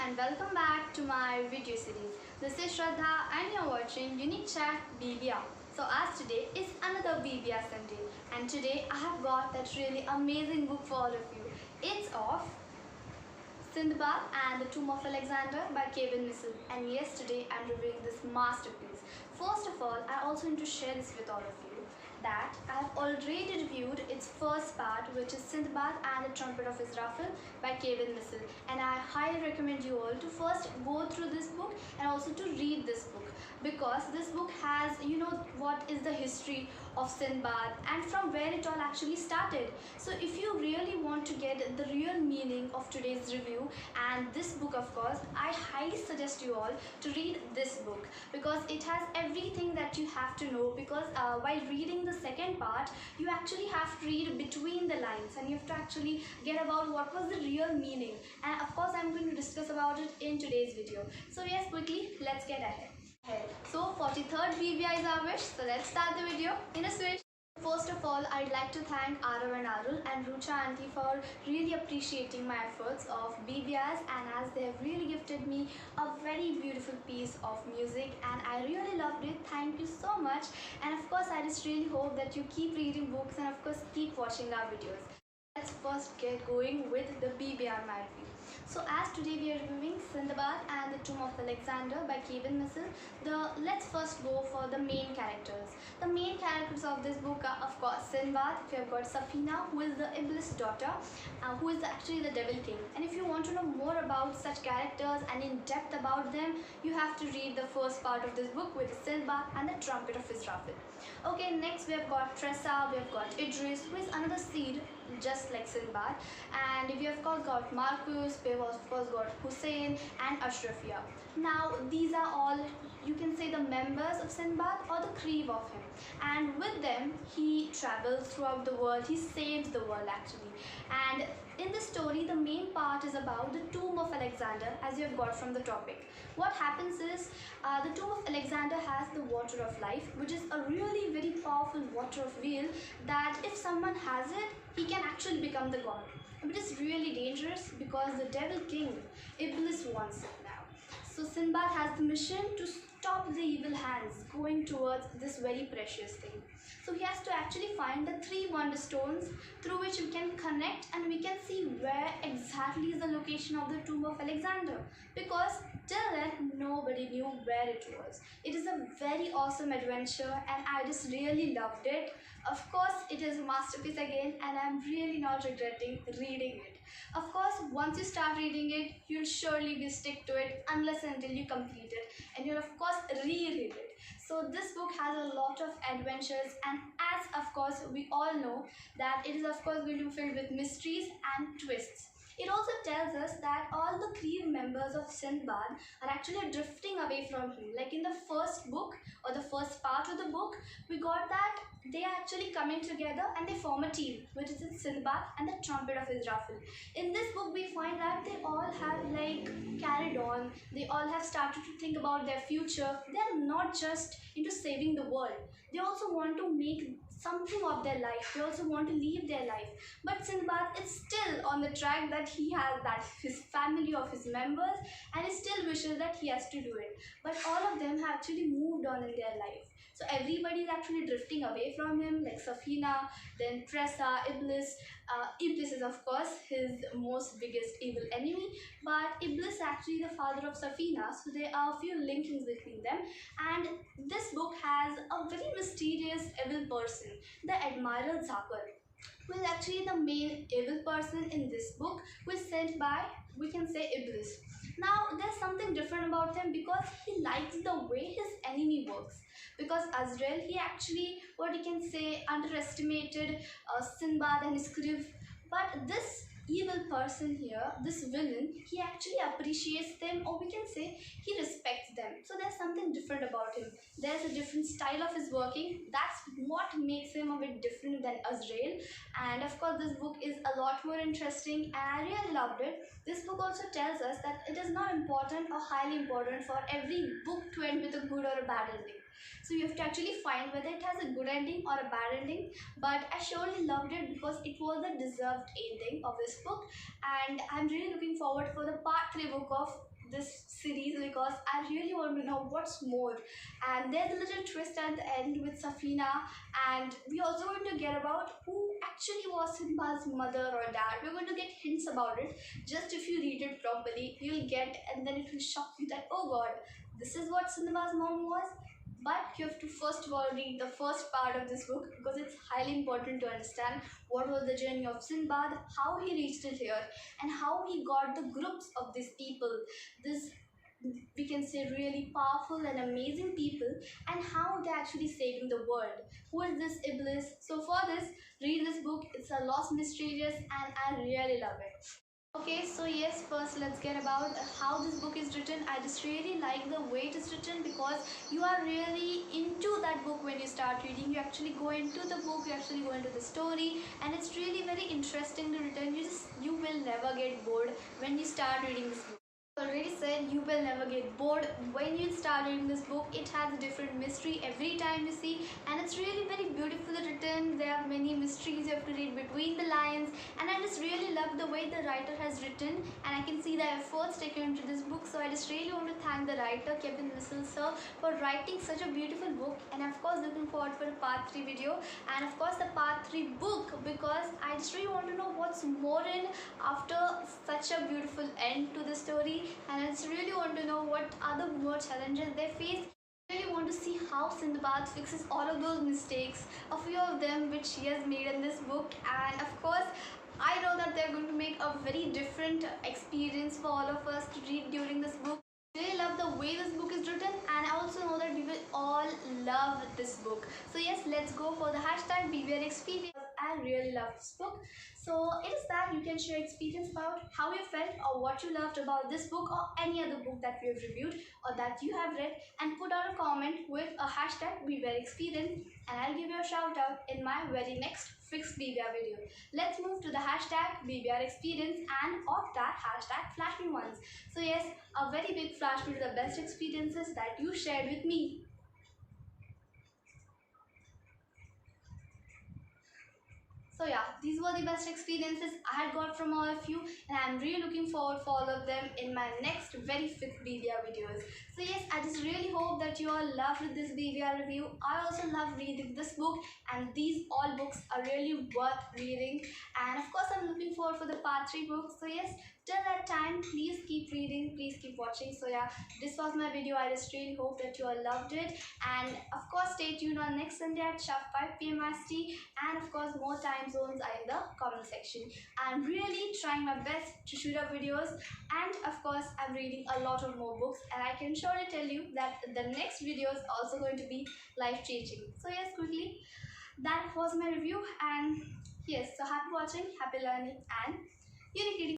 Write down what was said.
and welcome back to my video series. This is Shraddha and you're watching UniqueChat BBR. So as today is another BBR Sunday and today I have got that really amazing book for all of you. It's of Sinbad and the Tomb of Alexander by Kevin Missal, and yesterday I'm reviewing this masterpiece. First of all, I also want to share this with all of you that I have already reviewed its first part, which is Sinbad and the Trumpet of Israel by Kevin Missal, and I highly recommend you all to first go through this book and also to read this book, because this book has, what is the history of Sinbad and from where it all actually started. So if you really want to get the real meaning of today's review and this book, of course, I highly suggest you all to read this book, because it has everything that you have to know, because while reading the second part you actually have to read between the lines and you have to actually get about what was the real meaning, and of course I'm going to discuss about it in today's video. So yes, quickly let's get ahead. So 43rd BBI is our wish, so let's start the video in a switch. First of all, I'd like to thank Arav and Arul and Rucha auntie for really appreciating my efforts of BBRs, and as they have really gifted me a very beautiful piece of music and I really loved it. Thank you so much, and of course I just really hope that you keep reading books and of course keep watching our videos. Let's first get going with the BBR marathon. So as today we are reviewing Sinbad and the Tomb of Alexander by Kevin Missal, let's first go for the main characters. The main characters of this book are of course Sinbad. We have got Safina, who is the Iblis daughter, who is actually the Devil King. And if you want to know more about such characters and in depth about them, you have to read the first part of this book, which is Sinbad and the Trumpet of Israel. Okay, next we have got Tressa, we have got Idris, who is another seed just like Sinbad, and we have got Marcus, we have of course got Hussein and Ashrafia. Now these are all, you can say, the members of Sinbad or the crew of him, and with them he travels throughout the world, he saves the world actually. And in this story the main part is about the Tomb of Alexander, as you have got from the topic. What happens is the Tomb of Alexander has the water of life, which is a really very powerful water of will that if someone has it, he can actually become the god. But it's really dangerous because the Devil King, Iblis, wants it now. So Sinbad has the mission to stop the evil hands going towards this very precious thing. So he has to actually find the 3 wonder stones through which we can connect and we can see where exactly is the location of the Tomb of Alexander, because till then nobody knew where it was. It is a very awesome adventure and I just really loved it. Of course it is a masterpiece again and I'm really not regretting reading it. Of course once you start reading it, you'll surely be stick to it unless and until you complete it, and you'll of course reread it. So this book has a lot of adventures, and as of course we all know that it is of course going to be filled with mysteries and twists. It also tells us that all the crew members of Sinbad are actually drifting away from him. Like in the first book or the first part of the book, we got that they are actually coming together and they form a team, which is Sinbad and the Trumpet of Israel. In this book, we find that they all have carried on. They all have started to think about their future. They are not just into saving the world. They also want to make something of their life. They also want to live their life. But Sinbad is still on the track that he has, that his family of his members, and he still wishes that he has to do it. But all of them have actually moved on in their life. So everybody is actually drifting away from him, like Safina, then Tressa, Iblis. Iblis is of course his most biggest evil enemy, but Iblis is actually the father of Safina, so there are a few linkings between them. And this book has a very mysterious evil person, the Admiral Zakar, who is actually the main evil person in this book, who is sent by, we can say, Iblis. Now there's something different about him because he likes the way his enemy works. Because Azrael, he actually, what you can say, underestimated Sinbad and his crew. But this evil person here, this villain, he actually appreciates them, or we can say he respects them. So there's something different about him. There's a different style of his working. That's what makes him a bit different than Azrael. And of course this book is a lot more interesting and I really loved it. This book also tells us that it is not important or highly important for every book to end with a good or a bad ending. So you have to actually find whether it has a good ending or a bad ending. But I surely loved it because it was a deserved ending of this book, and I'm really looking forward for the part 3 book of this series because I really want to know what's more. And there's a little twist at the end with Safina, and we also going to get about who actually was Sinbad's mother or dad. We're going to get hints about it. Just if you read it properly, you'll get, and then it will shock you that, oh god, this is what Sinbad's mom was. But you have to first of all read the first part of this book because it's highly important to understand what was the journey of Sinbad, how he reached it here, and how he got the groups of these people, this, we can say, really powerful and amazing people, and how they're actually saving the world. Who is this Iblis? So for this, read this book. It's a lost mysterious and I really love it. Okay, so yes, first let's get about how this book is written. I just really like the way it is written because you are really into that book when you start reading. You actually go into the book, you actually go into the story, and it's really very interesting to return. You will never get bored when you start reading this book. Already said, you will never get bored when you start reading this book. It has a different mystery every time you see, and it's really very beautifully written. There are many mysteries you have to read between the lines, and I just really love the way the writer has written, and I can see the efforts taken into this book. So I just really want to thank the writer Kevin Missal sir for writing such a beautiful book, and of course looking forward for the part 3 video, and of course the part 3 book, because I just really want to know what's more in after such a beautiful end to the story. And I just really want to know what other more challenges they face. I really want to see how Sinbad fixes all of those mistakes, a few of them which he has made in this book, and of course I know that they're going to make a very different experience for all of us to read during this book. I really love the way this book is written, and I also know that we will all love this book. So yes, let's go for the hashtag BBR experience. I really love this book. So it is that you can share experience about how you felt or what you loved about this book or any other book that we have reviewed or that you have read, and put out a comment with a hashtag BBR experience, and I'll give you a shout out in my very next fixed BBR video. Let's move to the hashtag BBR experience, and of that hashtag flash me once. So yes, a very big flash me to the best experiences that you shared with me. So yeah, these were the best experiences I had got from all of you, and I'm really looking forward for all of them in my next very fifth BBR videos. So yes, I just really hope that you all loved this BBR review. I also love reading this book, and these all books are really worth reading. And of course, I'm looking forward for the part 3 book. So yes, till that time, please keep reading, please keep watching. So yeah, this was my video. I just really hope that you all loved it, and of course stay tuned on next Sunday at sharp 5 p.m. IST, and of course more time zones are in the comment section. I'm really trying my best to shoot up videos, and of course I'm reading a lot of more books, and I can surely tell you that the next video is also going to be life changing. So yes, quickly, that was my review, and yes, so happy watching, happy learning, and unique reading.